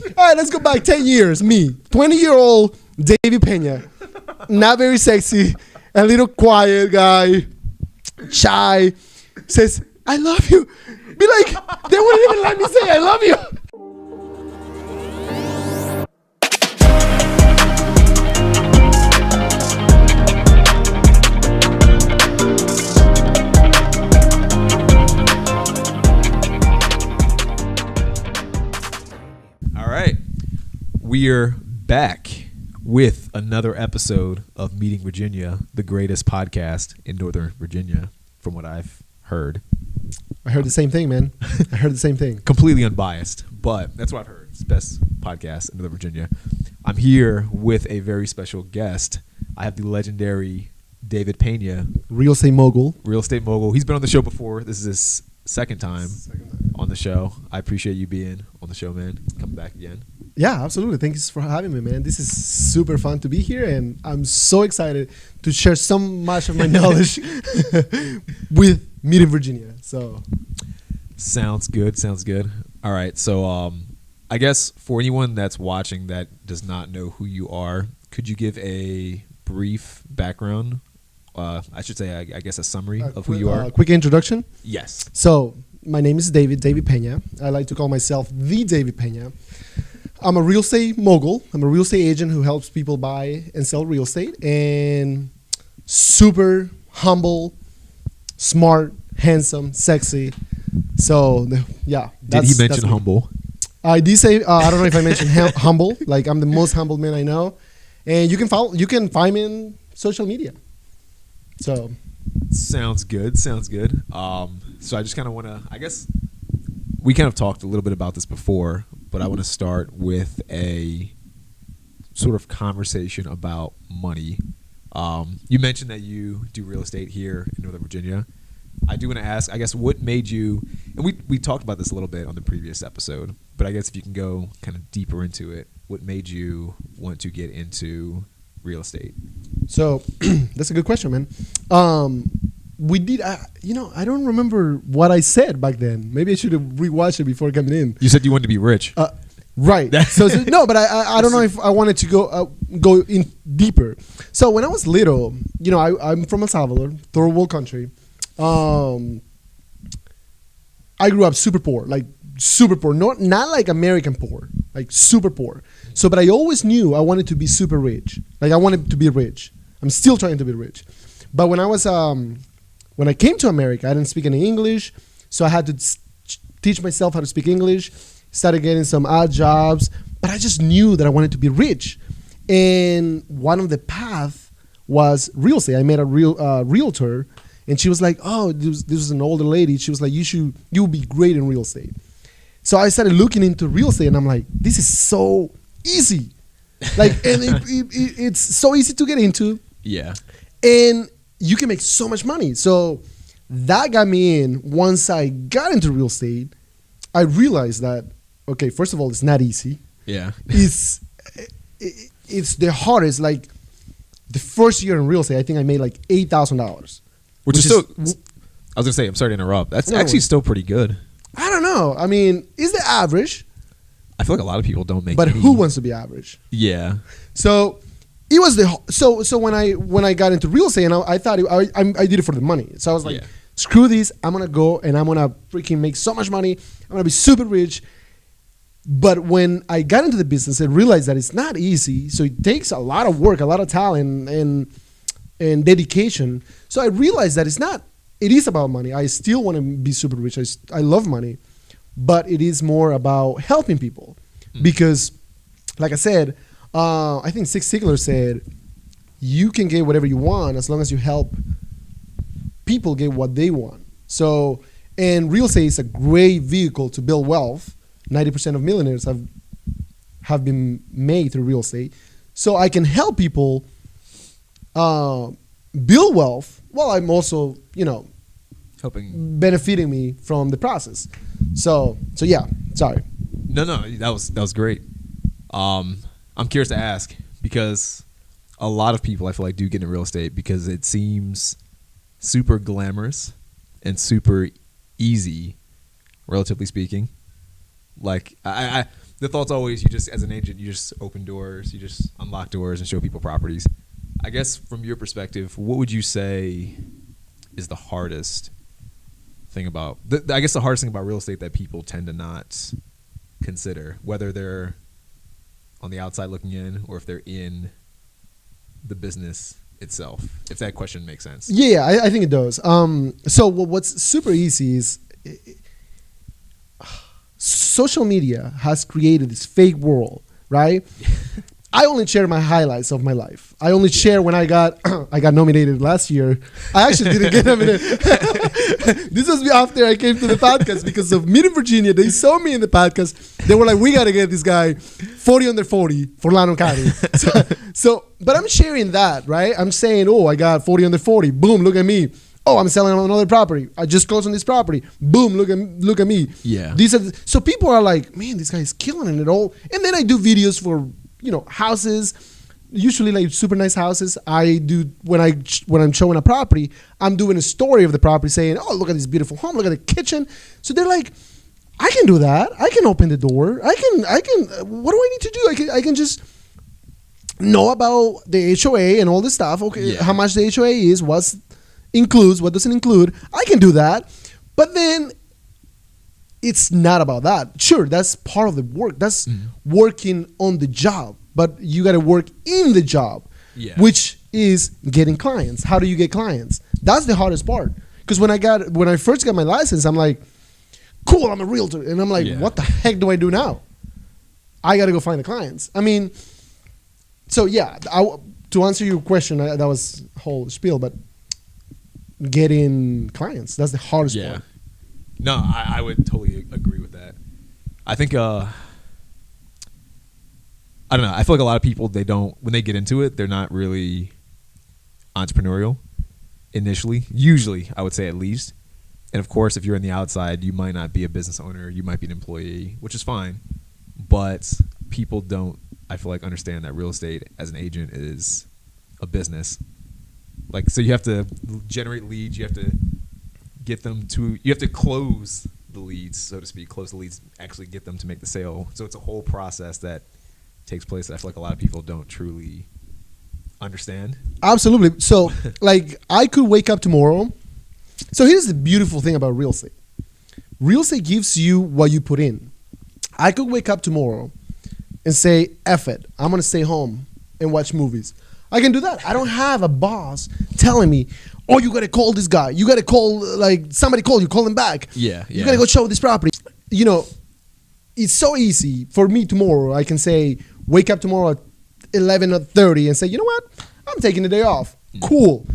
All right, let's go back 10 years. Me, 20-year-old David Pena, not very sexy, a little quiet guy, shy, says, I love you. Be like, they wouldn't even let me say I love you. All right. We're back with another episode of Meeting Virginia, the greatest podcast in Northern Virginia, from what I've heard. I heard the same thing, man. I heard the same thing. Completely unbiased, but that's what I've heard. It's the best podcast in Northern Virginia. I'm here with a very special guest. I have the legendary David Pena. Real estate mogul. Real estate mogul. He's been on the show before. This is his second time on the show. I appreciate you being on the show, man. Coming back again. Yeah, absolutely. Thanks for having me, man. This is super fun to be here, and I'm so excited to share so much of my knowledge with Meeting Virginia. So, sounds good. Sounds good. All right. So, I guess for anyone that's watching that does not know who you are, could you give a brief background? I should say, I guess, a summary of who you are. Quick introduction. Yes. So, my name is David Pena. I like to call myself the David Pena. I'm a real estate mogul. I'm a real estate agent who helps people buy and sell real estate, and super humble, smart, handsome, sexy. So, yeah. Did he mention humble? I did say, I don't know if I mentioned humble. Like, I'm the most humble man I know. And you can find me in social media. So. Sounds good. Sounds good. So I just kind of want to, I guess we kind of talked a little bit about this before, but I want to start with a sort of conversation about money. You mentioned that you do real estate here in Northern Virginia. I do want to ask, I guess, what made you, and we talked about this a little bit on the previous episode, but I guess if you can go kind of deeper into it, what made you want to get into real estate? So that's a good question, man. We did, I don't remember what I said back then. Maybe I should have rewatched it before coming in. You said you wanted to be rich. Right. so no, but I don't know if I wanted to go in deeper. So when I was little, I'm from El Salvador, third world country. I grew up super poor, not like American poor, like super poor. So, but I always knew I wanted to be super rich. Like, I wanted to be rich. I'm still trying to be rich. But when I came to America, I didn't speak any English. So I had to teach myself how to speak English, started getting some odd jobs, but I just knew that I wanted to be rich. And one of the paths was real estate. I met a realtor, and she was like, oh, this was an older lady. She was like, you'll be great in real estate. So I started looking into real estate, and I'm like, this is so easy. Like, and it's so easy to get into. Yeah. And you can make so much money. So that got me in. Once I got into real estate, I realized that, okay, first of all, it's not easy. Yeah. It's the hardest. Like, the first year in real estate, I think I made like $8,000. Which is still, I was going to say, I'm sorry to interrupt. That's actually still pretty good. I don't know. I mean, is the average? I feel like a lot of people don't make. But who wants to be average? Yeah. So it was so when I got into real estate, and I thought I did it for the money. So I was like, screw this. I'm gonna go and I'm gonna freaking make so much money. I'm gonna be super rich. But when I got into the business, I realized that it's not easy. So it takes a lot of work, a lot of talent, and dedication. So I realized that it is about money. I still want to be super rich. I love money, but it is more about helping people. Because, like I said, I think Zig Ziglar said, you can get whatever you want as long as you help people get what they want. So, and real estate is a great vehicle to build wealth. 90% of millionaires have been made through real estate. So I can help people build wealth while I'm also, helping, benefiting me from the process. So yeah, sorry. No, that was great. I'm curious to ask, because a lot of people I feel like do get into real estate because it seems super glamorous and super easy, relatively speaking. Like the the thought's always you just, as an agent, you just open doors, you just unlock doors and show people properties. I guess from your perspective, what would you say is the hardest thing about, I guess the hardest thing about real estate that people tend to not consider, whether they're on the outside looking in or if they're in the business itself, if that question makes sense? Yeah, I think it does. So what's super easy is social media has created this fake world, right? I only share my highlights of my life. I only share when I got nominated last year. I actually didn't get nominated. This was after I came to the podcast because of Meeting Virginia. They saw me in the podcast. They were like, we got to get this guy 40 under 40 for Loudoun County. But I'm sharing that, right? I'm saying, oh, I got 40 under 40. Boom, look at me. Oh, I'm selling on another property. I just closed on this property. Boom, look at me. Yeah. So people are like, man, this guy is killing it all. And then I do videos for, houses, usually like super nice houses. I do when I'm showing a property, I'm doing a story of the property saying, oh, look at this beautiful home, look at the kitchen. So they're like, I can do that. I can open the door. I can, what do I need to do? I can just know about the HOA and all this stuff. Okay, how much the HOA is, what includes, what doesn't include. I can do that. But then it's not about that. Sure, that's part of the work. That's working on the job. But you got to work in the job, which is getting clients. How do you get clients? That's the hardest part. Because when I first got my license, I'm like, cool, I'm a realtor. And I'm like, what the heck do I do now? I got to go find the clients. I mean, so yeah, to answer your question, that was a whole spiel, but getting clients, that's the hardest part. No, I would totally agree with that. I think, I don't know. I feel like a lot of people, when they get into it, they're not really entrepreneurial initially. Usually, I would say at least. And of course, if you're on the outside, you might not be a business owner. You might be an employee, which is fine. But people don't, I feel like, understand that real estate as an agent is a business. Like, so you have to generate leads. You have to you have to close the leads, so to speak, close the leads, actually get them to make the sale. So it's a whole process that takes place that I feel like a lot of people don't truly understand. Absolutely. So, like, I could wake up tomorrow. So here's the beautiful thing about real estate. Real estate gives you what you put in. I could wake up tomorrow and say, F it, I'm going to stay home and watch movies. I can do that. I don't have a boss telling me, oh, you got to call this guy. You got to call, like, somebody call you, call him back. Yeah. You got to go show this property. It's so easy for me tomorrow. I can say, wake up tomorrow at 11:30 and say, you know what? I'm taking the day off. Cool.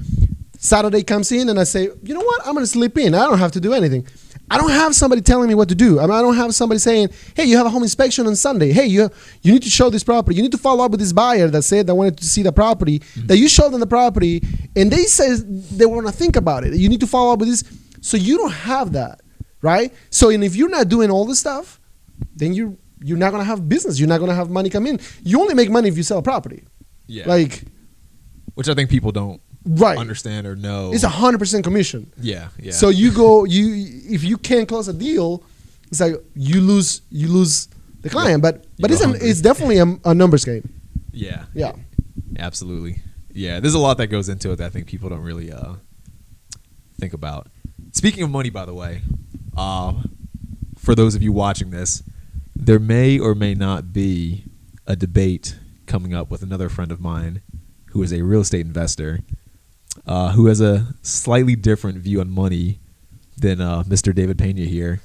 Saturday comes in and I say, you know what? I'm going to sleep in. I don't have to do anything. I don't have somebody telling me what to do. I don't have somebody saying, hey, you have a home inspection on Sunday. Hey, you need to show this property. You need to follow up with this buyer that said they wanted to see the property, that you showed them the property, and they say they want to think about it. You need to follow up with this. So you don't have that, right? So and if you're not doing all this stuff, then you're not going to have business. You're not going to have money come in. You only make money if you sell a property. Yeah. Like, which I think people don't understand or know. It's 100% commission. Yeah. So if you can't close a deal, it's like you lose the client. But it's definitely a numbers game. Yeah. Yeah. Absolutely. Yeah. There's a lot that goes into it that I think people don't really think about. Speaking of money, by the way, for those of you watching this, there may or may not be a debate coming up with another friend of mine who is a real estate investor, who has a slightly different view on money than Mr. David Pena here.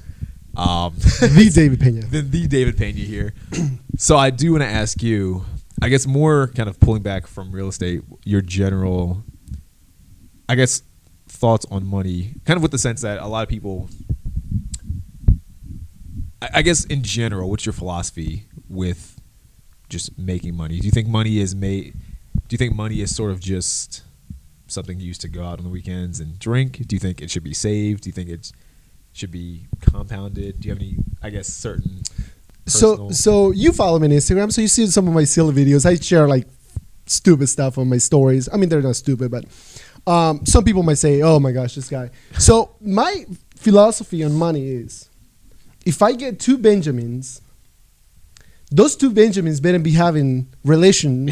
The David Pena. Than the David Pena here. So I do want to ask you, I guess more kind of pulling back from real estate, your general, I guess, thoughts on money, kind of with the sense that a lot of people, I guess in general, what's your philosophy with just making money? Do you think money is sort of just something used to go out on the weekends and drink? Do you think it should be saved? Do you think it should be compounded? Do you have any, I guess, certain personal... So you follow me on Instagram, so you see some of my silly videos. I share like stupid stuff on my stories. I mean, they're not stupid, but some people might say, oh my gosh, this guy. So my philosophy on money is, if I get 2 Benjamins, those two Benjamins better be having relation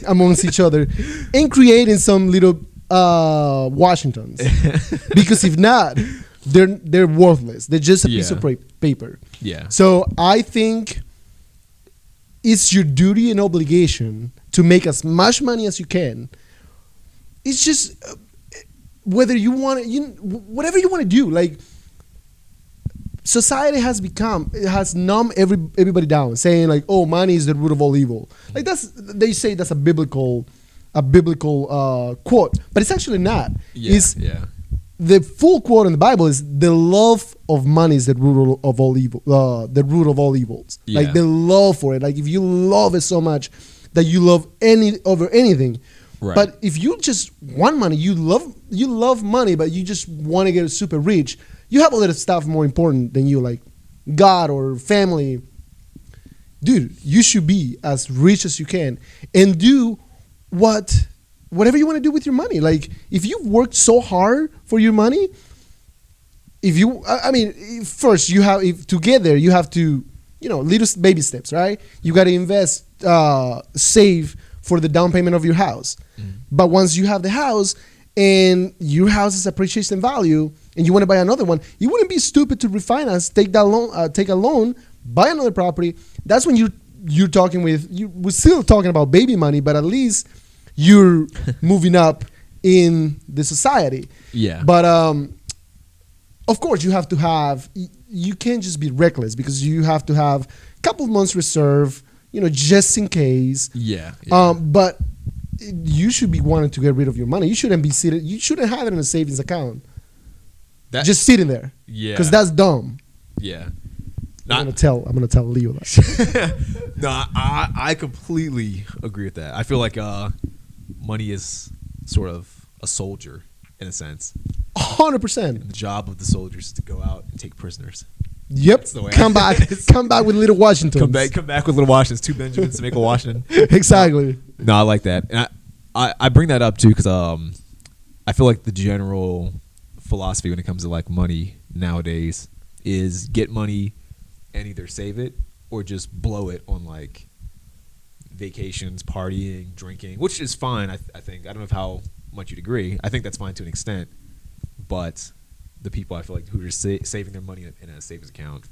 amongst each other and creating some little Washingtons. Because if not, they're worthless. They're just a piece of paper. Yeah. So I think it's your duty and obligation to make as much money as you can. It's just whether you want to, whatever you want to do. Like, society has numbed everybody down, saying like, "Oh, money is the root of all evil." Like they say that's a biblical quote, but it's actually not. The full quote in the Bible is the love of money is the root of all evil. The root of all evils. Yeah. Like the love for it. Like if you love it so much that you love over anything. Right. But if you just want money, you love money, but you just want to get super rich. You have a lot of stuff more important than you, like God or family. Dude, you should be as rich as you can and do whatever you want to do with your money. Like, if you've worked so hard for your money, first you have to, little baby steps, right? You got to invest, save for the down payment of your house. But once you have the house and your house is appreciating in value and you want to buy another one, you wouldn't be stupid to refinance, take a loan, buy another property. That's when we're still talking about baby money, but at least you're moving up in the society. Yeah. But of course you can't just be reckless, because you have to have a couple of months reserve, just in case. Yeah. But you should be wanting to get rid of your money. You shouldn't have it in a savings account. Just sitting there. Yeah. Because that's dumb. Yeah. I'm gonna tell Leo that. No, I completely agree with that. I feel like money is sort of a soldier in a sense. 100%. And the job of the soldiers is to go out and take prisoners. Yep. That's the way come back with little Washington. Come back with little Washingtons. 2 Benjamins to make a Washington. Exactly. No, I like that, and I bring that up too because I feel like the general philosophy when it comes to like money nowadays is get money and either save it or just blow it on like vacations, partying, drinking, which is fine. I think. I don't know how much you'd agree. I think that's fine to an extent, but the people I feel like who are saving their money in a savings account,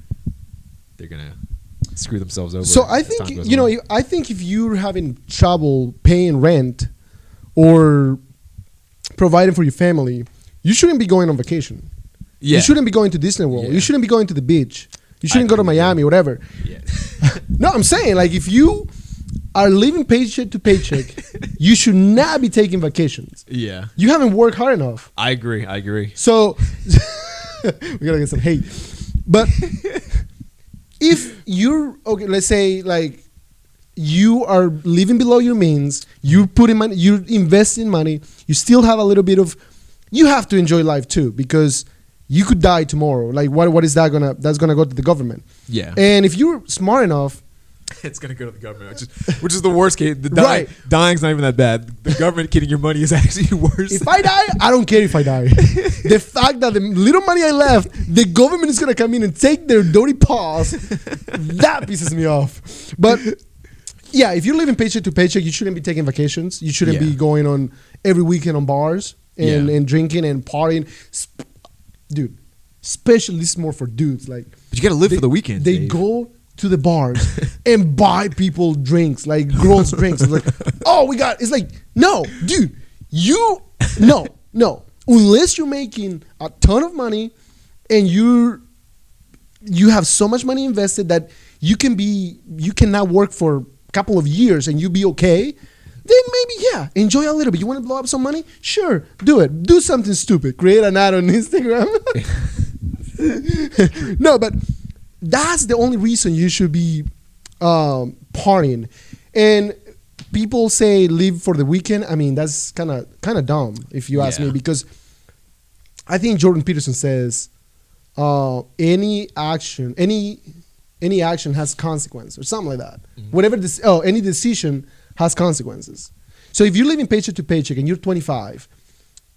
they're gonna screw themselves over. So I think I think if you're having trouble paying rent or providing for your family, you shouldn't be going on vacation. Yeah. You shouldn't be going to Disney World. Yeah. You shouldn't be going to the beach. You shouldn't go to Miami, whatever. Yeah. No, I'm saying, like, if you are living paycheck to paycheck, you should not be taking vacations. Yeah. You haven't worked hard enough. I agree. So, we gotta get some hate. But if you're, okay, let's say, like, you are living below your means, you put in money, you invest in money, you still have a little bit of, you have to enjoy life too, because you could die tomorrow. Like, what is that that's gonna go to the government? Yeah. And if you're smart enough, it's gonna go to the government, which is the worst case. Right. Dying's not even that bad. The government getting your money is actually worse. If I die, I don't care if I die. The fact that the little money I left, the government is gonna come in and take their dirty paws, that pisses me off. But yeah, if you're living paycheck to paycheck, you shouldn't be taking vacations. You shouldn't be going on every weekend on bars and drinking and partying. Dude, especially this is more for dudes. Like, but you gotta live for the weekend. They go to the bars and buy people drinks, like girls' drinks. It's like, it's like, no, dude, no. Unless you're making a ton of money and you have so much money invested that you cannot work for a couple of years and you be okay, then maybe, enjoy a little bit. You want to blow up some money? Sure, do it. Do something stupid. Create an ad on Instagram. No, but that's the only reason you should be partying. And people say live for the weekend. I mean, that's kind of dumb if you ask me, because I think Jordan Peterson says any action has consequence or something like that. Mm-hmm. Any decision has consequences. So if you're living paycheck to paycheck and you're 25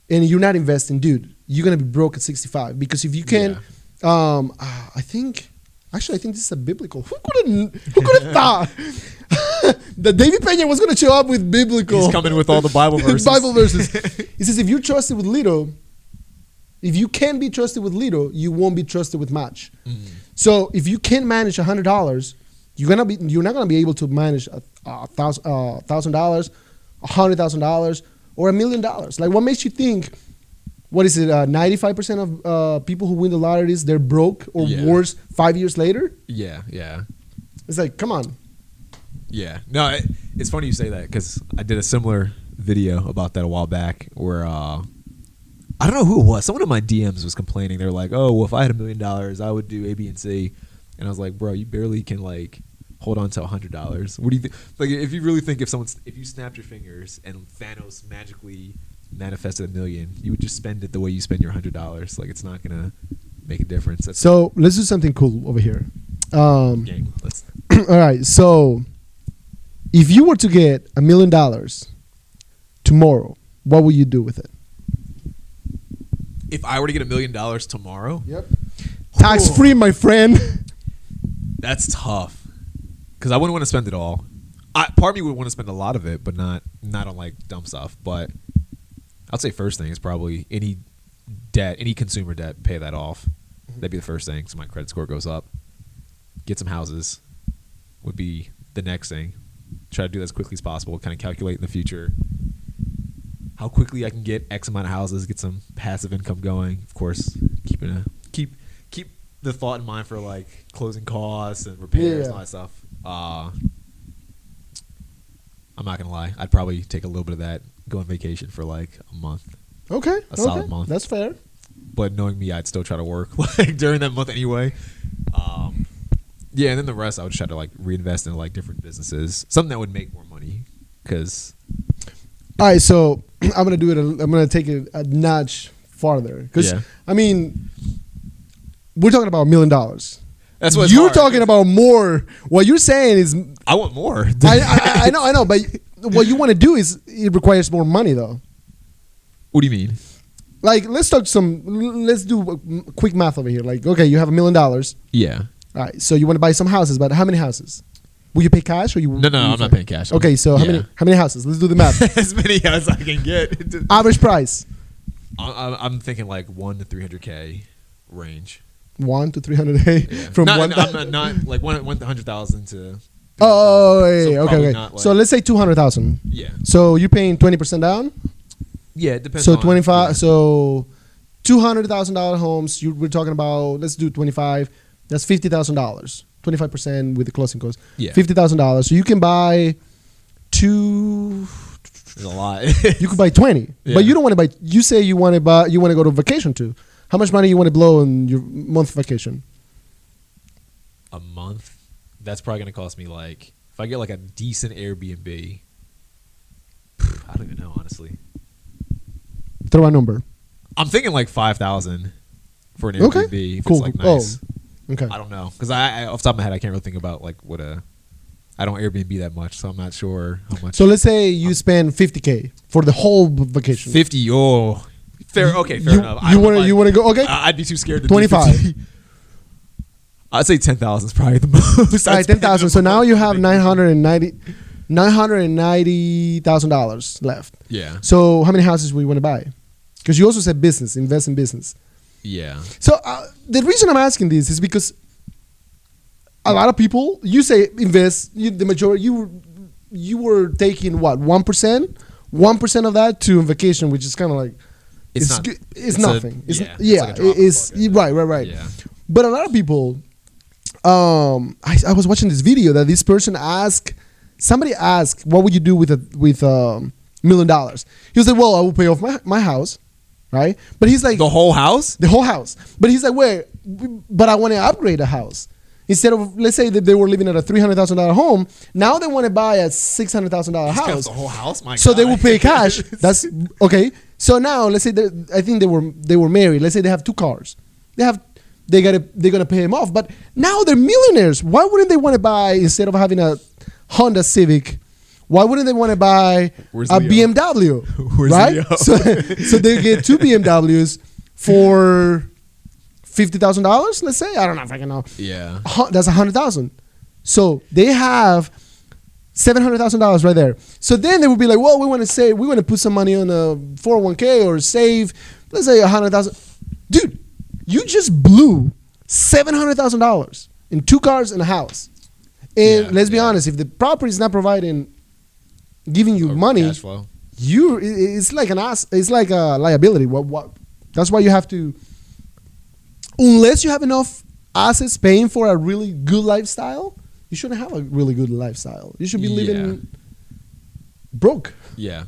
and you're not investing, dude, you're gonna be broke at 65. Because if you can, I think Actually, I think this is a biblical. Who could have thought that David Pena was going to show up with biblical? He's coming with all the Bible verses. Bible verses. He says, if you're trusted with little, if you can be trusted with little, you won't be trusted with much. Mm-hmm. So if you can manage $100, you're not gonna be able to manage $1,000, $100,000, or $1 million. Like, what makes you think? What is it? 95% of people who win the lotteries, they're broke or worse 5 years later. Yeah. It's like, come on. Yeah. No, it's funny you say that because I did a similar video about that a while back where I don't know who it was. Someone in my DMs was complaining. They're like, "Oh, well, if I had $1 million, I would do A, B, and C." And I was like, "Bro, you barely can like hold on to $100. What do you think? Like, if you really think if you snapped your fingers and Thanos magically manifested $1 million, you would just spend it the way you spend your $100. Like, it's not gonna make a difference." So let's do something cool over here. Game. All right. So if you were to get $1 million tomorrow, what would you do with it? If I were to get $1 million tomorrow, yep, tax free, my friend. That's tough because I wouldn't want to spend it all. Part of me would want to spend a lot of it, but not on like dumb stuff. But I'd say first thing is probably any debt, any consumer debt, pay that off. Mm-hmm. That'd be the first thing, so my credit score goes up. Get some houses would be the next thing. Try to do that as quickly as possible. Kind of calculate in the future how quickly I can get X amount of houses, get some passive income going. Of course, keep the thought in mind for like closing costs and repairs and all that stuff. I'm not gonna lie, I'd probably take a little bit of that, go on vacation for like a month. Okay, a solid month. That's fair. But knowing me, I'd still try to work like during that month anyway. Yeah, and then the rest I would try to like reinvest in like different businesses, something that would make more money. Cause all right, so I'm gonna do it. I'm gonna take it a notch farther. Cause I mean, we're talking about $1 million. That's what you're talking about. More. What you're saying is, I want more. I know, but what you want to do is it requires more money, though. What do you mean? Like, let's do quick math over here. Like, okay, you have $1 million. Yeah. All right, so you want to buy some houses, but how many houses? Will you pay cash or you? No, I'm not paying cash. Okay, so how many houses? Let's do the math. As many as I can get. Average price. I'm thinking like $1 to $300K range. 1 to 300K from not like 100,000 to. Okay. Like, so let's say 200,000. Yeah. So you're paying 20% down. Yeah, it depends. So 25. Yeah. So $200,000 homes. We're talking about. Let's do 25. That's $50,000. 25% with the closing costs. Yeah. $50,000. So you can buy two. There's a lot. You could buy 20, but you don't want to buy. You say you want to buy. You want to go to vacation too. How much money you want to blow on your month vacation? A month? That's probably going to cost me like, if I get like a decent Airbnb, I don't even know, honestly. Throw a number. I'm thinking like 5,000 for an Airbnb. Okay. If cool. It's like nice. Oh, okay. I don't know. Because I off the top of my head, I can't really think about like I don't Airbnb that much, so I'm not sure how much. So let's say you spend $50K for the whole vacation. 50, oh. Fair enough. You want to go? Okay. I'd be too scared to 25. do 50. I'd say 10,000 is probably the most. All right, 10,000. So now you have $990,000 left. Yeah. So how many houses would you want to buy? Because you also said business, invest in business. Yeah. So the reason I'm asking this is because a lot of people, you say invest. The majority, you were taking what 1%, 1% of that to vacation, which is kind of like. It's nothing. It's right. Yeah. But a lot of people, I was watching this video that this person somebody asked, what would you do with $1 million? He was like, well, I will pay off my house, right? But he's like, the whole house? The whole house. But he's like, wait, but I want to upgrade a house. Instead of, let's say that they were living at a $300,000 home, now they want to buy a $600,000 house. The whole house, my God. So they will pay cash. That's okay. So now let's say I think they were married. Let's say they have 2 cars. They're gonna pay him off. But now they're millionaires. Why wouldn't they want to buy, instead of having a Honda Civic, why wouldn't they want to buy a BMW? Where's right? Leo? So they get 2 BMWs for $50,000, let's say. I don't know if I can know. Yeah. That's $100,000. So they have $700,000 right there. So then they would be like, well, we want to put some money on a 401k or save, let's say $100,000. Dude, you just blew $700,000 in 2 cars and a house. And let's be honest, if the property is not giving you money, cash flow. It's like it's like a liability. What? That's why you have to, unless you have enough assets paying for a really good lifestyle, you shouldn't have a really good lifestyle. You should be living broke. Yeah.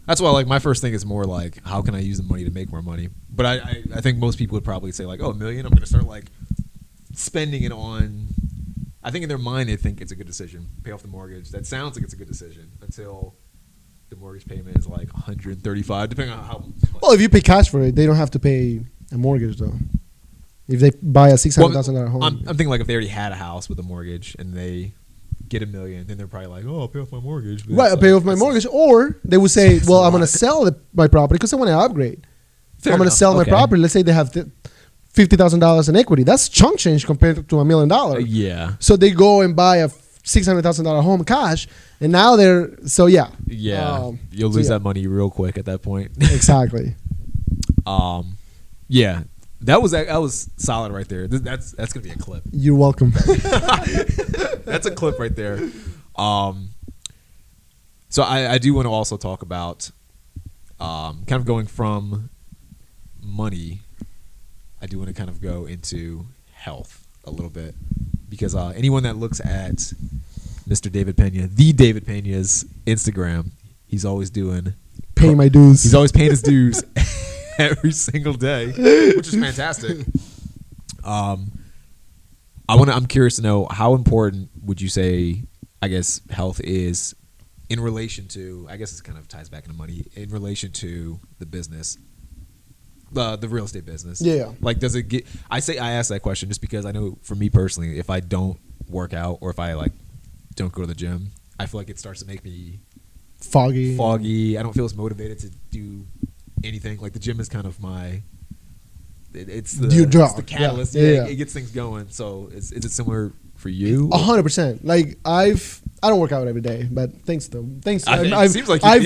That's why, like, my first thing is more like, how can I use the money to make more money? But I think most people would probably say, like, oh, $1 million, I'm going to start, like, spending it on. I think in their mind they think it's a good decision. Pay off the mortgage. That sounds like it's a good decision until the mortgage payment is like $135, depending on how. Well, if you pay cash for it, they don't have to pay a mortgage though. If they buy a $600,000 home, I'm thinking like if they already had a house with a mortgage and they get $1 million, then they're probably like, oh, I'll pay off my mortgage. But right, I'll pay off my mortgage, or they would say, well, I'm going to sell my property because I want to upgrade. I'm going to sell my property. Let's say they have $50,000 in equity. That's chunk change compared to $1 million. Yeah. So they go and buy a $600,000 home cash, and now they're Yeah. You'll lose that money real quick at that point. Exactly. Yeah. That was solid right there. That's gonna be a clip. You're welcome. That's a clip right there. So I do want to also talk about kind of going from money. I do want to kind of go into health a little bit because anyone that looks at Mr. David Pena, the David Pena's Instagram, he's always paying my dues. He's always paying his dues every single day, which is fantastic. I'm curious to know, how important would you say, I guess, health is in relation to, I guess this kind of ties back into money, in relation to the business, the real estate business. Yeah. Like, does it I ask that question just because I know for me personally, if I don't work out or if I like don't go to the gym, I feel like it starts to make me foggy. I don't feel as motivated to do anything. Like the gym is kind of it's the catalyst. Yeah. It gets things going. So is it similar for you? 100%. Like I don't work out every day, but thanks. It seems like I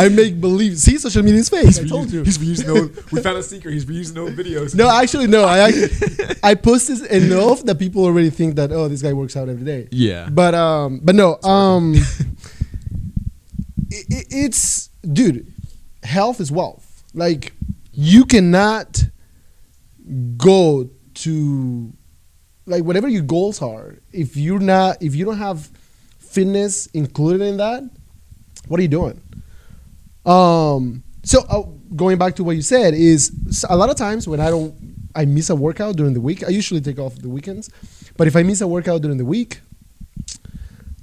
make believe. See, social media is fake. I told you. He's reusing we found a secret. He's reusing old videos. No, actually, no. I posted enough that people already think that, oh, this guy works out every day. Yeah. But no. It's, dude, health is wealth. Like you cannot go to, like, whatever your goals are, if you don't have fitness included in that, what are you doing? So going back to what you said, is a lot of times when I miss a workout during the week. I usually take off the weekends, but if I miss a workout during the week,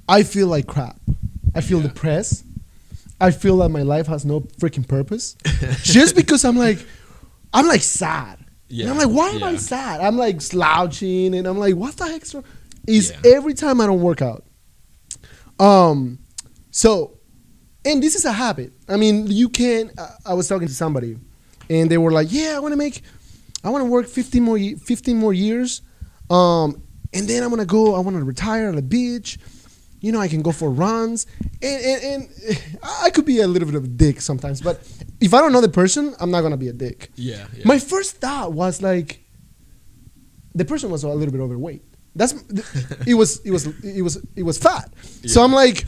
I feel like crap. I feel depressed. I feel that my life has no freaking purpose, just because I'm like sad. Yeah. And I'm like, why am I sad? I'm like slouching, and I'm like, what the heck? Is every time I don't work out. So, and this is a habit. I mean, you can. I was talking to somebody, and they were like, yeah, I want to work 15 more years, and then I want to retire at a beach. You know, I can go for runs, and I could be a little bit of a dick sometimes, but if I don't know the person, I'm not gonna be a dick. Yeah. My first thought was like, the person was a little bit overweight. It was fat. Yeah. So I'm like,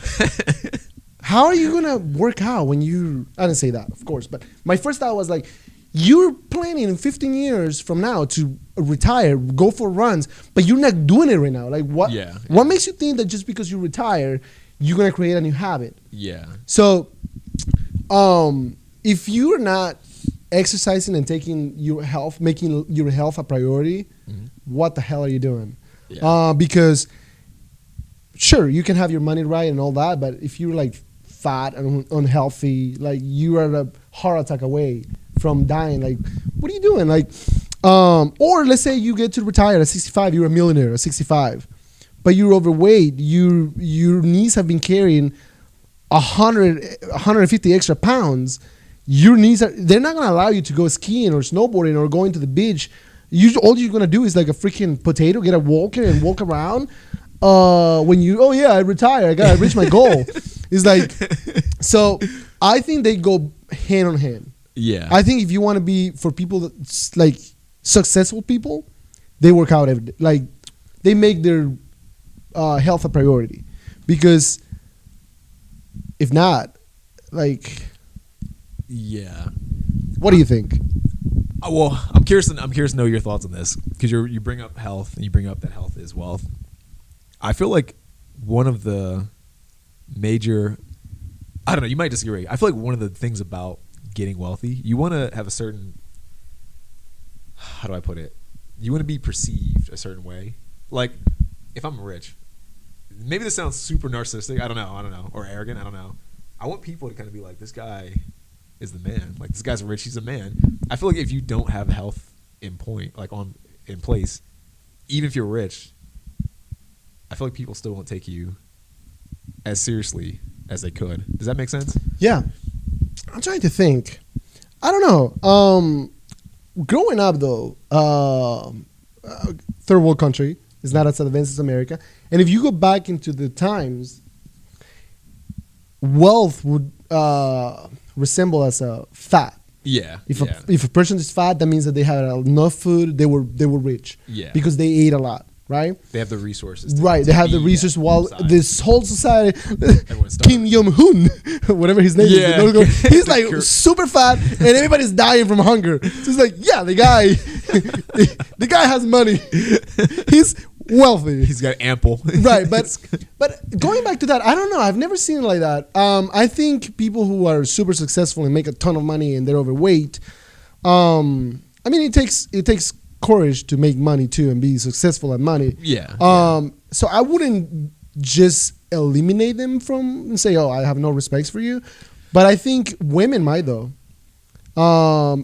how are you gonna work out when you? I didn't say that, of course, but my first thought was like, you're planning in 15 years from now to retire, go for runs, but you're not doing it right now. Like what? Yeah. What makes you think that just because you retire, you're gonna create a new habit? Yeah. So, if you're not exercising and taking your health, making your health a priority, what the hell are you doing? Yeah. Because sure, you can have your money right and all that, but if you're like fat and unhealthy, like you are a heart attack away from dying. Like, what are you doing? Like, or let's say you get to retire at 65, you're a millionaire at 65, but you're overweight. Your knees have been carrying 150 extra pounds. your knees they're not gonna allow you to go skiing or snowboarding or going to the beach. All you're gonna do is like a freaking potato, get a walker and walk around. When I retire, I gotta reach my goal. It's like, so I think they go hand on hand. Yeah. I think if you want to be, for people that like successful people, they work out every day. Like they make their health a priority, because if not, like, yeah. What do you think? Well, I'm curious to know your thoughts on this, because you bring up health and you bring up that health is wealth. I feel like one of the major, I don't know, you might disagree. I feel like one of the things about getting wealthy, you want to have a certain, how do I put it? You want to be perceived a certain way. Like, if I'm rich, maybe this sounds super narcissistic. I don't know. Or arrogant. I don't know. I want people to kind of be like, this guy is the man. Like, this guy's rich. He's a man. I feel like if you don't have health in place, even if you're rich, I feel like people still won't take you as seriously as they could. Does that make sense? Yeah. I'm trying to think. I don't know. Growing up, though, third world country is not as advanced as America. And if you go back into the times, wealth would resemble as a fat. Yeah. If a person is fat, that means that they had enough food. They were rich. Yeah. Because they ate a lot. Right? They have the resources. They have the resources, while this whole society, Kim Jong-un, whatever his name is, he's like super fat and everybody's dying from hunger. So it's like, yeah, the guy has money. He's wealthy. He's got ample. Right, but going back to that, I don't know. I've never seen it like that. I think people who are super successful and make a ton of money and they're overweight, I mean, it takes courage to make money too and be successful at money. So I wouldn't just eliminate them from and say, oh, I have no respects for you. But I think women might, though.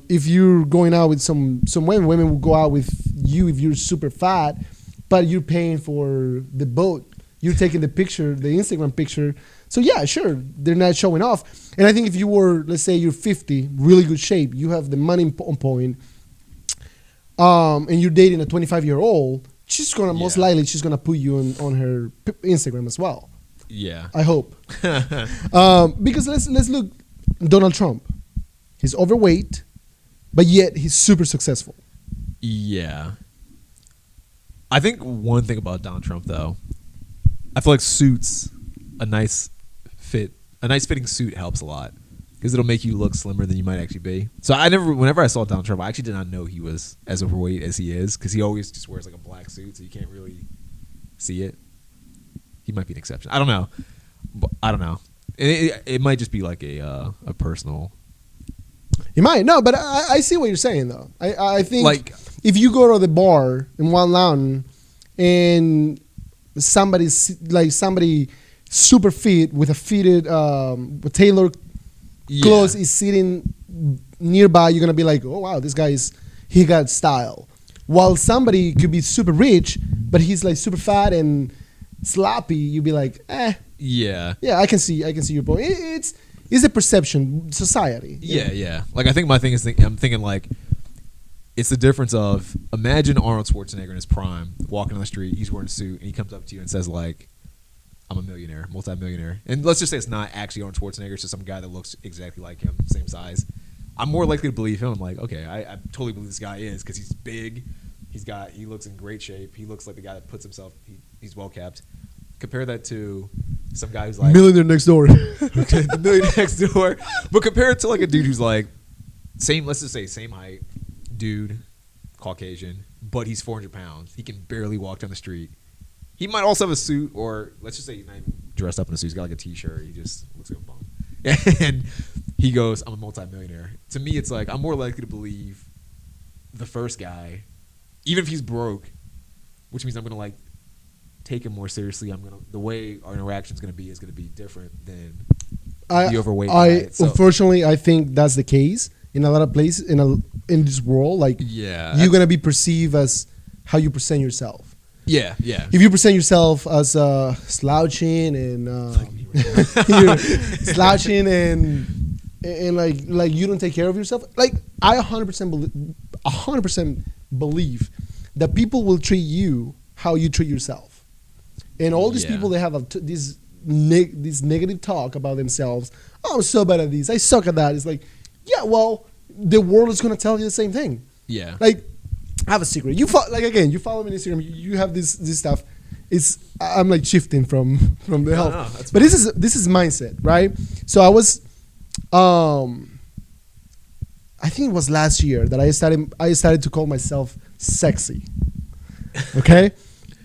If you're going out with some women will go out with you if you're super fat, but you're paying for the boat. You're taking the picture, the Instagram picture. So yeah, sure, they're not showing off. And I think if you were, let's say you're 50, really good shape, you have the money on point, and you're dating a 25-year-old, she's gonna most likely put you on her Instagram as well. Yeah, I hope. Because let's look, Donald Trump. He's overweight, but yet he's super successful. Yeah. I think one thing about Donald Trump, though, I feel like suits, a nice fitting suit helps a lot. Because it'll make you look slimmer than you might actually be. So whenever I saw Donald Trump, I actually did not know he was as overweight as he is, because he always just wears like a black suit, so you can't really see it. He might be an exception. I don't know. It might just be like a personal. He might. No, but I see what you're saying, though. I think like, if you go to the bar in one Loudoun and somebody super fit with a fitted tailored clothes is sitting nearby, you're gonna be like, oh wow, this guy he got style. While somebody could be super rich, but he's like super fat and sloppy, you'd be like, yeah, I can see your point. It's a perception, society. Yeah. Like, I think my thing is, I'm thinking like, it's the difference of, imagine Arnold Schwarzenegger in his prime walking on the street, he's wearing a suit, and he comes up to you and says like, I'm a millionaire, multi-millionaire. And let's just say it's not actually Arnold Schwarzenegger, it's just some guy that looks exactly like him, same size. I'm more likely to believe him. I'm like, okay, I totally believe this guy is, because he's big, he looks in great shape, he looks like the guy that puts himself, he's well kept. Compare that to some guy who's like millionaire next door. Okay, the millionaire next door. But compare it to like a dude who's like let's just say same height, dude, Caucasian, but he's 400 pounds. He can barely walk down the street. He might also have a suit, or let's just say he's not even dressed up in a suit. He's got like a t-shirt. He just looks like a bum. And he goes, I'm a multi-millionaire. To me, it's like, I'm more likely to believe the first guy, even if he's broke, which means I'm going to like take him more seriously. The way our interaction is going to be different than the overweight guy. So, unfortunately, I think that's the case in a lot of places in this world. Like, you're going to be perceived as how you present yourself. Yeah. If you present yourself as slouching and you're slouching and like you don't take care of yourself. Like I 100% believe that people will treat you how you treat yourself, and all these people they have this negative talk about themselves. Oh, I'm so bad at this. I suck at that. It's like, yeah, well, the world is gonna tell you the same thing. Yeah. Like, I have a secret. You follow me on Instagram. You have this stuff. I'm like shifting from the health. No, but this is mindset, right? So I was, I think it was last year that I started to call myself sexy. Okay.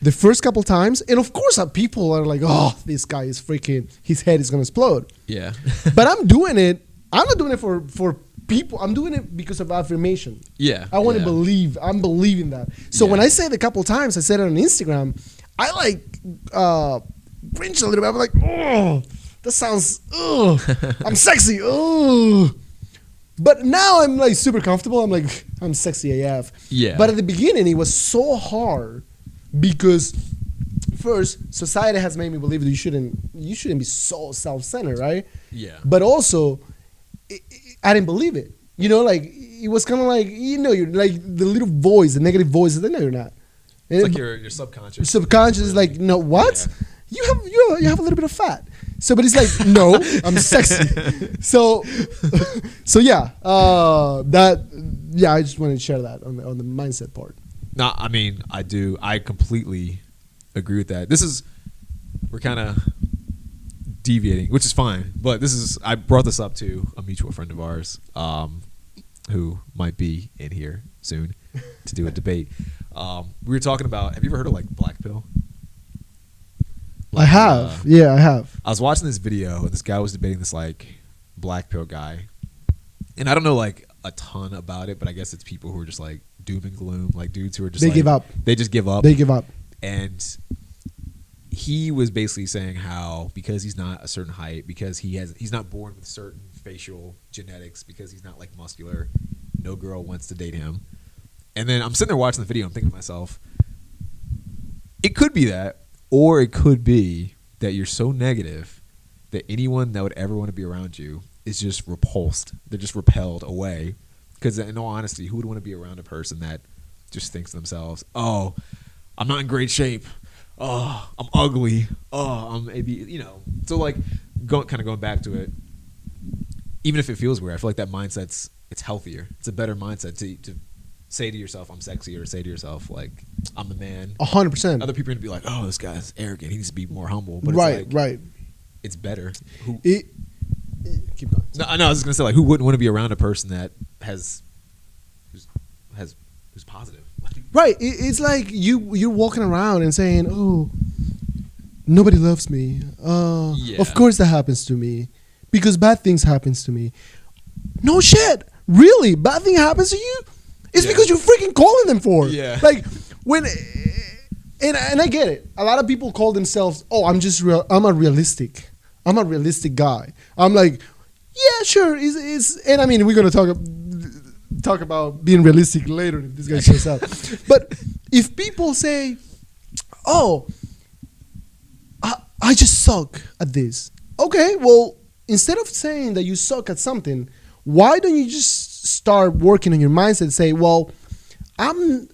The first couple times, and of course, people are like, "Oh, this guy is freaking. His head is gonna explode." Yeah. But I'm doing it. I'm not doing it for people. I'm doing it because of affirmation. Yeah. I want to believe. I'm believing that. So when I say it a couple times, I said it on Instagram. I like cringe a little bit. I'm like, oh, that sounds. Oh, I'm sexy. Oh. But now I'm like super comfortable. I'm like, I'm sexy AF. Yeah. But at the beginning, it was so hard. Because first, society has made me believe that you shouldn't be so self-centered, right? Yeah. But also, I didn't believe it. You know, like it was kind of like, you know, you're like the little voice, the negative voices. No, you're not. It's like your subconscious. Subconscious is like, no, what? Yeah. You have a little bit of fat. So, but it's like, no, I'm sexy. So yeah, I just wanted to share that on the mindset part. No, I mean, I do. I completely agree with that. We're kind of deviating, which is fine. But I brought this up to a mutual friend of ours who might be in here soon to do a debate. We were talking about, have you ever heard of like black pill? I have. I have. I was watching this video and this guy was debating this like black pill guy. And I don't know like a ton about it, but I guess it's people who are just like doom and gloom, like dudes who are just give up. They just give up. They give up. And he was basically saying how because he's not a certain height, because he's not born with certain facial genetics, because he's not like muscular, no girl wants to date him. And then I'm sitting there watching the video, I'm thinking to myself, it could be that, or it could be that you're so negative that anyone that would ever want to be around you is just repulsed. They're just repelled away. Because in all honesty, who would want to be around a person that just thinks to themselves, oh, I'm not in great shape. Oh, I'm ugly. Oh, I'm maybe, you know. So like going back to it, even if it feels weird, I feel like that mindset's it's healthier. It's a better mindset to say to yourself, I'm sexy, or say to yourself, like, I'm the man. 100%. Other people are going to be like, oh, this guy's arrogant. He needs to be more humble. But it's like, it's better. Keep going. No, I was just gonna say, like, who wouldn't want to be around a person that who's positive? Right. It's like you're walking around and saying, "Oh, nobody loves me." Of course that happens to me because bad things happens to me. No shit. Really, bad thing happens to you? It's because you're freaking calling them for. Yeah. Like when, and I get it. A lot of people call themselves, "Oh, I'm a realistic guy." I'm like, yeah, sure. And I mean, we're gonna talk about being realistic later if this guy shows up. But if people say, "Oh, I just suck at this," okay, well, instead of saying that you suck at something, why don't you just start working on your mindset and say, "Well, I'm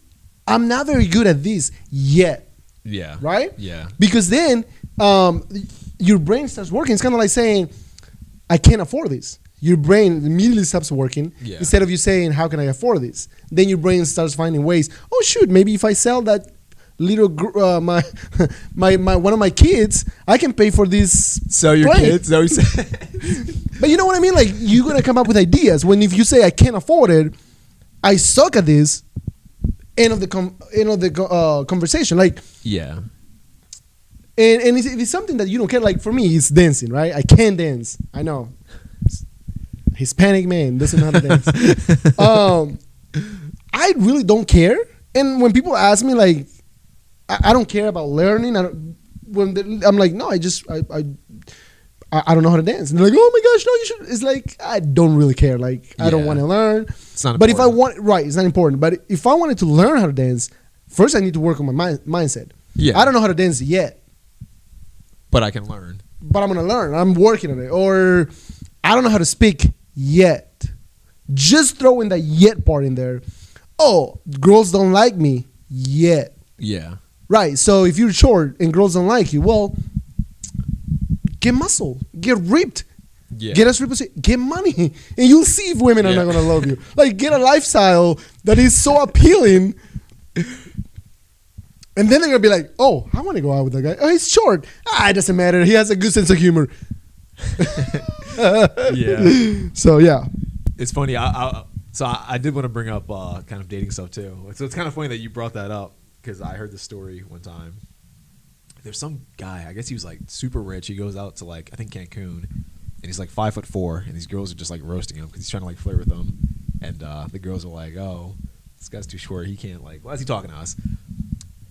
not very good at this yet." Yeah. Right? Yeah. Because then your brain starts working. It's kind of like saying, I can't afford this. Your brain immediately stops working. Yeah. Instead of you saying, how can I afford this? Then your brain starts finding ways. Oh, shoot, maybe if I sell that little one of my kids, I can pay for this. Sell your kids? No, But you know what I mean? Like, you're going to come up with ideas. When if you say, I can't afford it, I suck at this, end of the conversation. Like, yeah. And if it's something that you don't care, like for me, it's dancing, right? I can't dance. I know. Hispanic man doesn't know how to dance. I really don't care. And when people ask me, like, I don't care about learning. I'm like, no, I don't know how to dance. And they're like, oh my gosh, no, you should. It's like, I don't really care. Like, I don't want to learn. It's not important. But if I want, right, it's not important. But if I wanted to learn how to dance, first I need to work on my mindset. Yeah. I don't know how to dance yet. But I can learn. But I'm going to learn. I'm working on it. Or I don't know how to speak Yet. Just throw in that yet part in there. Oh, girls don't like me yet. Yeah. Right. So if you're short and girls don't like you, well, get muscle, get ripped. Yeah. Get us ripped, get money, and you'll see if women are not gonna love you. Like, get a lifestyle that is so appealing, and then they're gonna be like, "Oh, I want to go out with that guy. Oh, he's short. It doesn't matter. He has a good sense of humor." Yeah. So yeah, it's funny. I did want to bring up kind of dating stuff too. So it's kind of funny that you brought that up because I heard the story one time. There's some guy. I guess he was like super rich. He goes out to like I think Cancun. And he's like 5'4", and these girls are just like roasting him because he's trying to like flirt with them. And the girls are like, "Oh, this guy's too short. He can't like. Why is he talking to us?"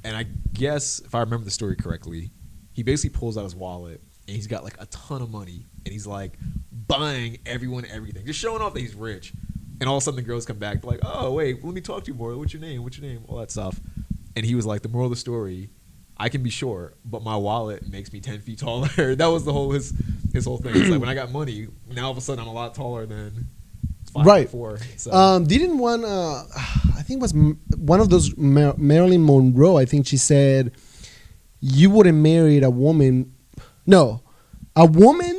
And I guess if I remember the story correctly, he basically pulls out his wallet and he's got like a ton of money, and he's like buying everyone everything, just showing off that he's rich. And all of a sudden the girls come back like, "Oh wait, let me talk to you more. What's your name? What's your name? All that stuff." And he was like, "The moral of the story." I can be short, but my wallet makes me 10 feet taller. That was the whole his whole thing. It's like when I got money, now all of a sudden I'm a lot taller than 5'4". So. Didn't one? I think it was one of those Marilyn Monroe. I think she said, "You wouldn't marry a woman." No, a woman.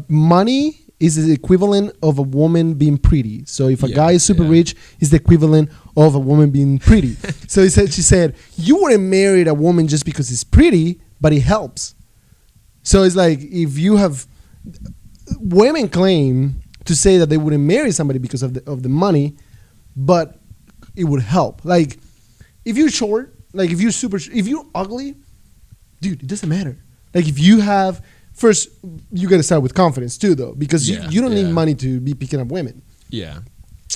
Money is the equivalent of a woman being pretty. So if a guy is super rich, it's the equivalent of a woman being pretty. So she said, you wouldn't marry a woman just because it's pretty, but it helps. So it's like if you have women claim to say that they wouldn't marry somebody because of the money, but it would help. Like if you're short, like if you're ugly, dude, it doesn't matter. Like if you have. First, you got to start with confidence too, though, because you don't need money to be picking up women. Yeah.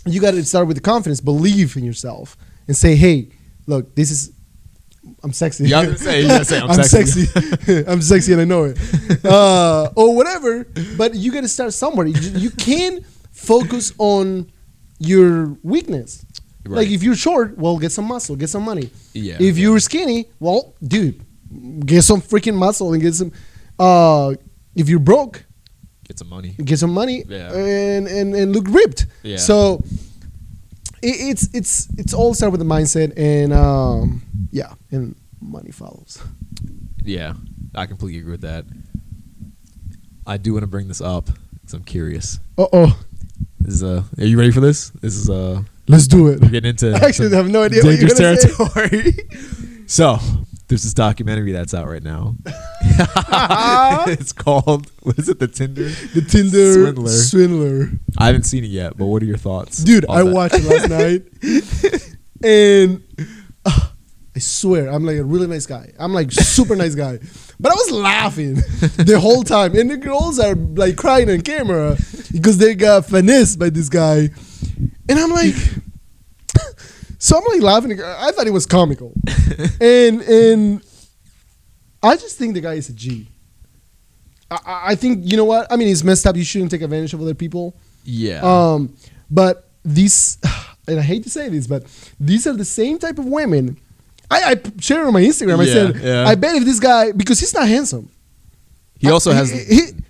You got to start with the confidence, believe in yourself, and say, hey, look, I'm sexy. Yeah, I was going to say, I'm sexy. I'm sexy and I know it. Or whatever, but you got to start somewhere. You can't focus on your weakness. Right. Like if you're short, well, get some muscle, get some money. Yeah. If you're skinny, well, dude, get some freaking muscle and get some... if you're broke, get some money, and look ripped. Yeah. So it's all start with the mindset, and and money follows. Yeah, I completely agree with that. I do want to bring this up because I'm curious. This is are you ready for this? This is let's do it. We're getting into I actually have no idea what you're gonna territory. So there's this documentary that's out right now. It's called, what is it, The Tinder Swindler. I haven't seen it yet, but what are your thoughts? Dude, I watched it last night. And I swear, I'm like a really nice guy. I'm like super nice guy. But I was laughing the whole time. And the girls are like crying on camera because they got finessed by this guy. And I'm like... So I'm like laughing. I thought it was comical, and I just think the guy is a G. I think, you know what? I mean, it's messed up. You shouldn't take advantage of other people. Yeah. But these, and I hate to say this, but these are the same type of women. I shared it on my Instagram. I said, I bet if this guy, because he's not handsome. He also has,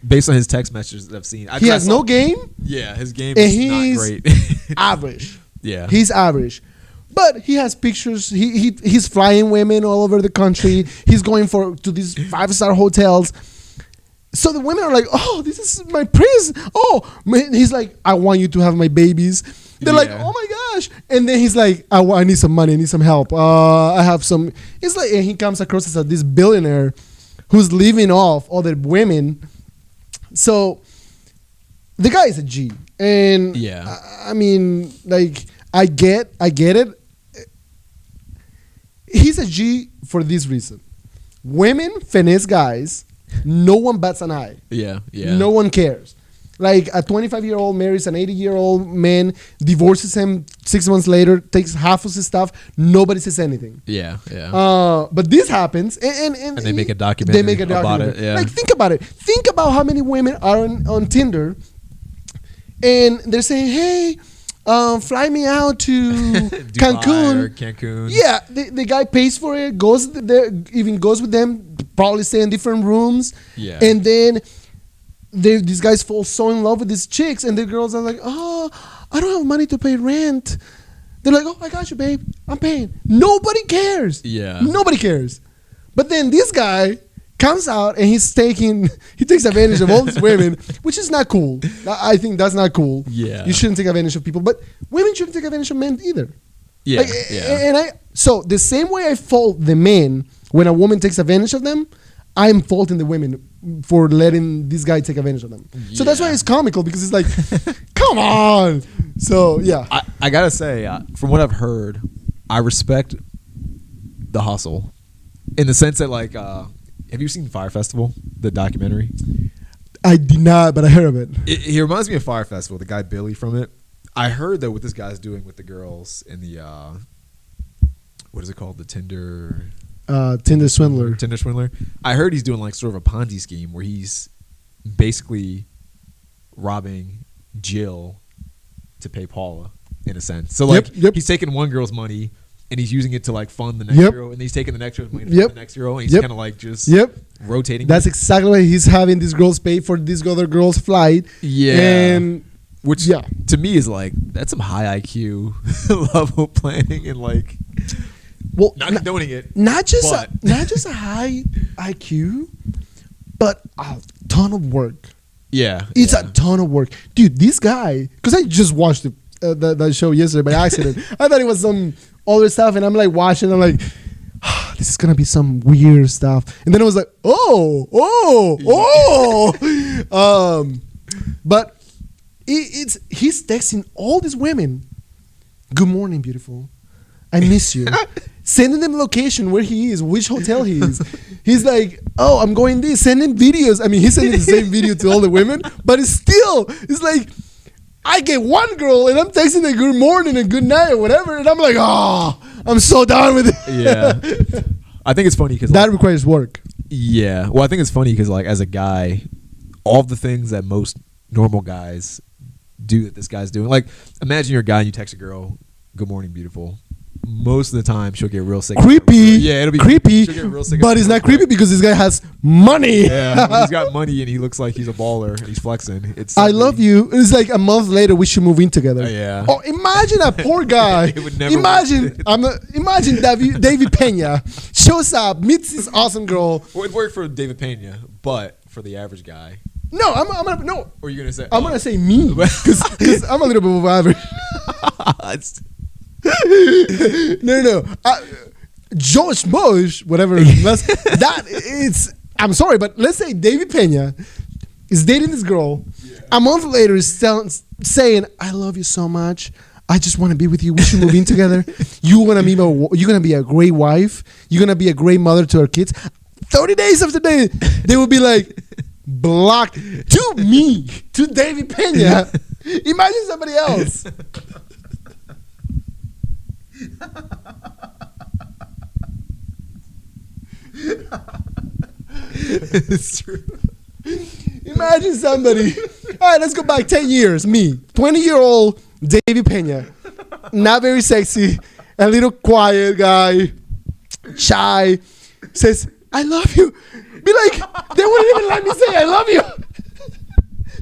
based on his text messages that I've seen, he has no game. Yeah, his game is not great. Average. Yeah. He's average. But he has pictures. He's flying women all over the country. He's going to these 5-star hotels. So the women are like, "Oh, this is my prince." Oh, man. He's like, "I want you to have my babies." They're like, "Oh my gosh!" And then he's like, "I need some money. I need some help. I have some." It's like, and he comes across as this billionaire who's living off other women. So the guy is a G, and I mean, like, I get it. He's a G for this reason. Women finesse guys. No one bats an eye. Yeah. No one cares. Like a 25-year-old marries an 80-year-old man, divorces him 6 months later, takes half of his stuff. Nobody says anything. Yeah. But this happens, and they make a documentary. About it. Yeah. Like, think about it. Think about how many women are on Tinder, and they're saying, "Hey, fly me out to Cancun." Yeah, the guy pays for it, goes there, even goes with them, probably stay in different rooms. Yeah. And then these guys fall so in love with these chicks, and the girls are like, oh, I don't have money to pay rent. They're like, oh, I got you, babe. I'm paying. Nobody cares. Yeah. Nobody cares. But then this guy comes out and he takes advantage of all these women, which is not cool. I think that's not cool. Yeah. You shouldn't take advantage of people, but women shouldn't take advantage of men either. Yeah. So the same way I fault the men when a woman takes advantage of them, I'm faulting the women for letting this guy take advantage of them. So that's why it's comical, because it's like, come on. So yeah, I gotta say, from what I've heard, I respect the hustle, in the sense that, like, have you seen Fire Festival, the documentary? I did not, but I heard of it. He reminds me of Fire Festival, the guy Billy from it. I heard that what this guy's doing with the girls in the what is it called, the Tinder Swindler. I heard he's doing like sort of a Ponzi scheme where he's basically robbing Jill to pay Paula, in a sense. So like he's taking one girl's money and he's using it to like fund the next girl, and he's taking the next girl's money to fund the next girl, and he's kind of like just rotating. That's exactly why he's having these girls pay for this other girl's flight. Yeah. And which to me is like, that's some high IQ level planning, and like, well, not condoning it. Not just a high IQ, but a ton of work. Yeah, it's a ton of work, dude. This guy, because I just watched the show yesterday by accident. I thought it was some other stuff, and I'm like watching. I'm like, this is gonna be some weird stuff, and then I was like, but he's texting all these women, good morning, beautiful, I miss you. Sending them location where he is, which hotel he is. He's like, oh, I'm going this. Sending videos. I mean, he's sending the same video to all the women, but it's like, I get one girl and I'm texting a good morning and good night or whatever, and I'm like, oh, I'm so done with it. Yeah. I think it's funny because that requires work. Yeah. Well, I think it's funny because, like, as a guy, all the things that most normal guys do that this guy's doing. Like, imagine you're a guy and you text a girl, good morning, beautiful. Most of the time, she'll get real sick. Creepy. Yeah, it'll be creepy. She'll get real sick, but it's not creepy because this guy has money. Yeah, he's got money and he looks like he's a baller and he's flexing. I love you. It's like a month later we should move in together. Yeah. Oh, imagine a poor guy. It would never imagine David Pena shows up, meets this awesome girl. Well, it worked for David Pena, but for the average guy. No, I'm gonna no. Or you're gonna say? I'm gonna say me because I'm a little bit of average. No. George Bush, whatever. I'm sorry, but let's say David Pena is dating this girl. Yeah. A month later, is saying, "I love you so much. I just want to be with you. We should move in together. You're gonna be a great wife. You're gonna be a great mother to our kids." 30 days after they will be like blocked to David Pena. Imagine somebody else. It's true. Imagine somebody. All right, let's go back 10 years. Me, 20-year-old David Pena, not very sexy, a little quiet guy, shy, says, "I love you." Be like, they wouldn't even let me say I love you.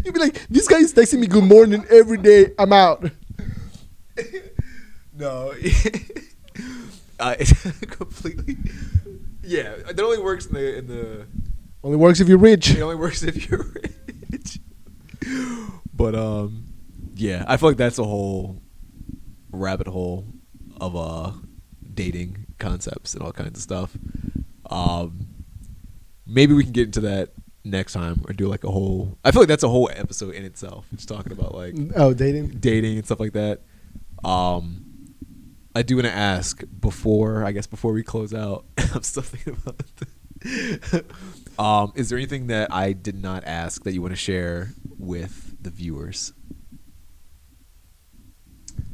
You'd be like, this guy is texting me good morning every day. I'm out. No. It's completely. Yeah, it only works in the. Only works if you're rich. It only works if you're rich. But yeah, I feel like that's a whole rabbit hole of dating concepts and all kinds of stuff. Maybe we can get into that next time or do like a whole. I feel like that's a whole episode in itself. Just talking about like dating and stuff like that. I do want to ask before we close out. I'm still thinking about it. Is there anything that I did not ask that you want to share with the viewers?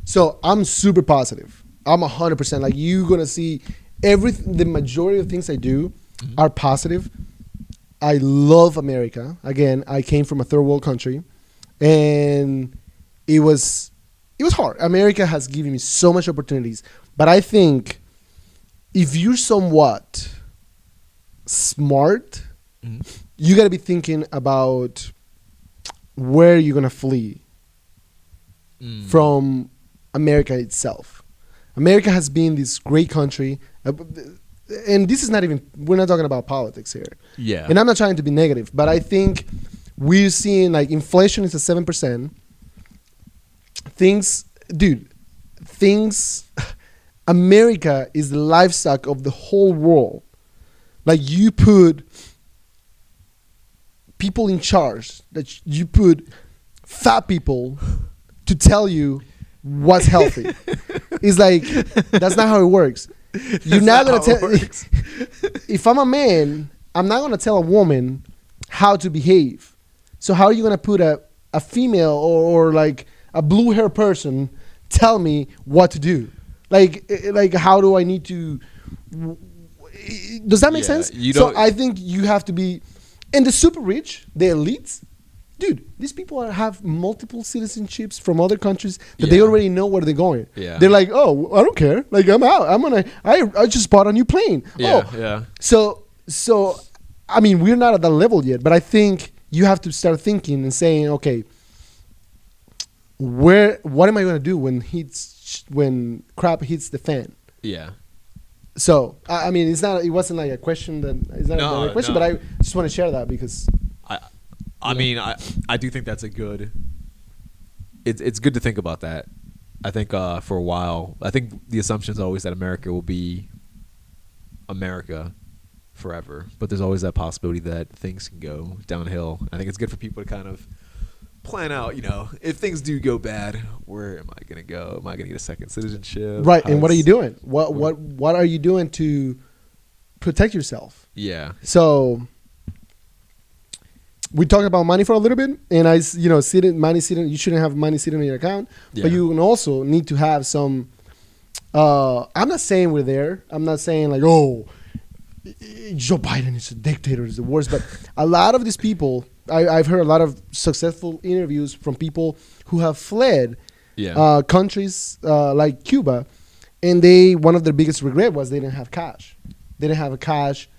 So I'm super positive. I'm 100%. Like, you're gonna see everything. The majority of things I do are positive. I love America. Again, I came from a third world country, and it was hard. America has given me so much opportunities, but I think if you're somewhat smart, you got to be thinking about where you're gonna flee from America itself. America has been this great country, and this is not even, we're not talking about politics here. Yeah. And I'm not trying to be negative, but I think we're seeing like inflation is at 7%. Things, America is the livestock of the whole world. Like you put people in charge, that you put fat people to tell you what's healthy. It's like, that's not how it works. You're not going to tell. If I'm a man, I'm not going to tell a woman how to behave. So how are you going to put a female or like a blue hair person tell me what to do? Like how do I need to? Does that make sense? So I think you have to be, and the super rich, the elites, dude, these people have multiple citizenships from other countries that they already know where they're going. Yeah. They're like, oh, I don't care. Like I'm out. I just bought a new plane. Yeah. So I mean, we're not at that level yet, but I think you have to start thinking and saying, okay, what am I going to do when crap hits the fan? Yeah. So I mean, it wasn't like a question it's not a direct question, but I just want to share that because I mean, I do think that's a good. It's good to think about that. I think for a while, I think the assumption is always that America will be America forever, but there's always that possibility that things can go downhill. I think it's good for people to kind of plan out, if things do go bad, where am I going to go? Am I going to get a second citizenship? Right, and what are you doing? What are you doing to protect yourself? Yeah. So we talked about money for a little bit, and you shouldn't have money sitting in your account, but you can also need to have some. I'm not saying we're there. I'm not saying like, oh, Joe Biden is a dictator, is the worst. But a lot of these people, I've heard a lot of successful interviews from people who have fled countries like Cuba, and one of their biggest regret was they didn't have cash. They didn't have cash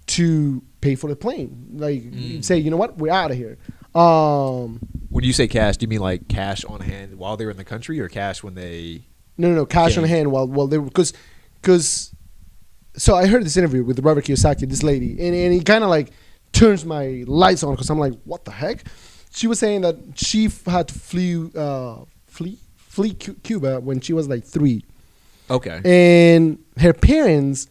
to pay for the plane. Like say, you know what, we're out of here. When you say cash, do you mean like cash on hand while they were in the country, or cash when they? No, cash on hand while they were because. So I heard this interview with Robert Kiyosaki, this lady, and he kind of like turns my lights on because I'm like, what the heck? She was saying that she had to flee Cuba when she was like 3. Okay. And her parents,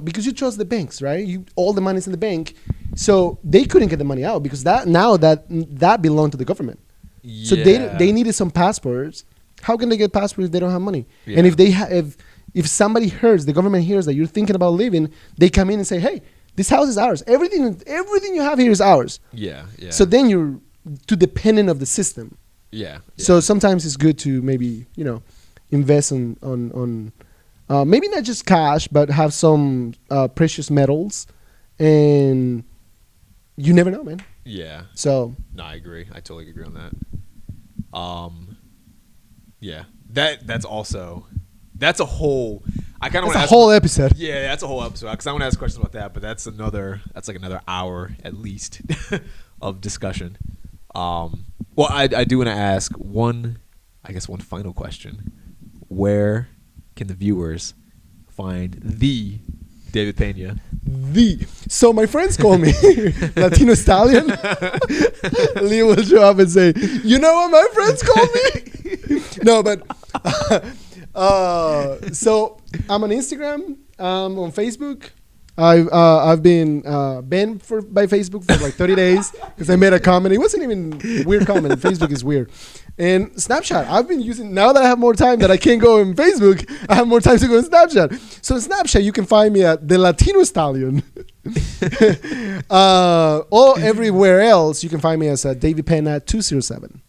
because you trust the banks, right? All the money's in the bank, so they couldn't get the money out because that belonged to the government. Yeah. So they needed some passports. How can they get passports if they don't have money? Yeah. And if somebody hears, the government hears that you're thinking about leaving, they come in and say, hey, this house is ours. Everything you have here is ours. Yeah. So then you're too dependent of the system. Yeah. So sometimes it's good to maybe, invest on maybe not just cash, but have some precious metals. And you never know, man. Yeah. So. No, I agree. I totally agree on that. Yeah. That's a whole. I kind of want to ask. A whole episode. Yeah, that's a whole episode because I want to ask questions about that. But that's like another hour at least of discussion. Well, I do want to ask one final question. Where can the viewers find the David Pena? So my friends call me Latino Stallion. Lee will show up and say, "You know what my friends call me?" No, but. So I'm on Instagram, on Facebook. I've been banned by Facebook for like 30 days because I made a comment. It wasn't even a weird comment. Facebook is weird. And Snapchat, I've been using, now that I have more time that I can't go on Facebook, I have more time to go on Snapchat. So on Snapchat, you can find me at the Latino Stallion. Or everywhere else, you can find me as David Pena 207.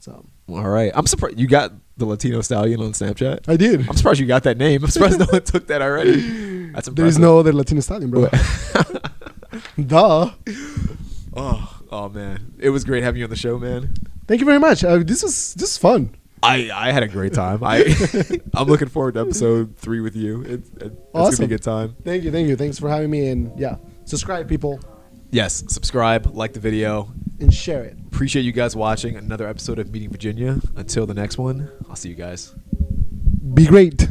So. All right. I'm surprised you got the Latino Stallion on Snapchat. I did. I'm surprised you got that name. I'm surprised no one took that already. That's impressive. There is no other Latino Stallion, bro. Duh. Oh man, it was great having you on the show, man. Thank you very much. This is fun. I had a great time. I'm looking forward to episode 3 with you. It's awesome. Gonna be a good time. Thank you. Thanks for having me, and subscribe, people. Yes, subscribe, like the video, and share it. appreciate you guys watching another episode of Meeting Virginia. Until the next one, I'll see you guys. Be great.